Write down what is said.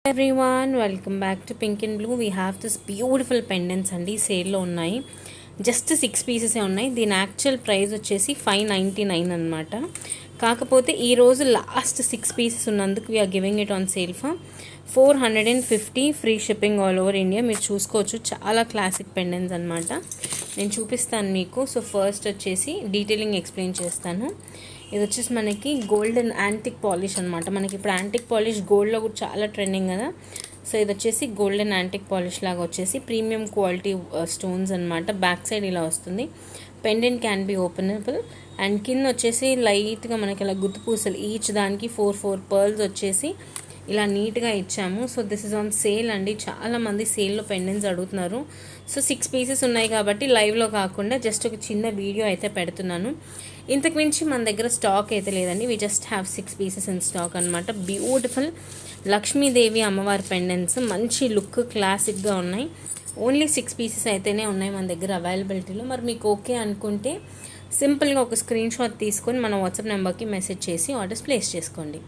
Everyone welcome back to pink and blue. We have this beautiful pendants అండి. సేల్లో ఉన్నాయి. Just 6 పీసెసే ఉన్నాయి. దీని యాక్చువల్ ప్రైస్ వచ్చేసి 599 అనమాట. కాకపోతే ఈరోజు లాస్ట్ 6 పీసెస్ ఉన్నందుకు we're giving it on sale for 450 free shipping all over India. మీరు చూసుకోవచ్చు, చాలా క్లాసిక్ పెండెంట్స్ అనమాట. నేను చూపిస్తాను మీకు. సో ఫస్ట్ వచ్చేసి డీటెయిలింగ్ ఎక్స్ప్లెయిన్ చేస్తాను. ఇది వచ్చేసి మనకి గోల్డెన్ యాంటిక్ పాలిష్ అనమాట. మనకి ఇప్పుడు యాంటిక్ పాలిష్ గోల్డ్లో కూడా చాలా ట్రెండింగ్ కదా. సో ఇది వచ్చేసి గోల్డెన్ యాంటిక్ పాలిష్ లాగా వచ్చేసి ప్రీమియం క్వాలిటీ స్టోన్స్ అనమాట. బ్యాక్ సైడ్ ఇలా వస్తుంది. Pendant can be openable and కింద వచ్చేసి లైట్గా మనకి ఇలా గుర్తు పూసలు ఈచ్ దానికి 4 పర్ల్స్ వచ్చేసి ఇలా నీట్గా ఇచ్చాము. So this is on sale అండి. చాలామంది సేల్లో పెండెంట్స్ అడుగుతున్నారు. సో 6 పీసెస్ ఉన్నాయి కాబట్టి లైవ్లో కాకుండా జస్ట్ ఒక చిన్న వీడియో అయితే పెడుతున్నాను. ఇంతకు మించి మన దగ్గర స్టాక్ అయితే లేదండి. We just have 6 pieces in stock అనమాట. బ్యూటిఫుల్ లక్ష్మీదేవి అమ్మవారి పెండెంట్స్, మంచి లుక్, క్లాసిక్గా ఉన్నాయి. ఓన్లీ 6 పీసెస్ అయితేనే ఉన్నాయి మన దగ్గర అవైలబిలిటీలో. మరి మీకు ఓకే అనుకుంటే సింపుల్గా ఒక స్క్రీన్ షాట్ తీసుకొని మన వాట్సాప్ నెంబర్కి మెసేజ్ చేసి ఆర్డర్స్ ప్లేస్ చేసుకోండి.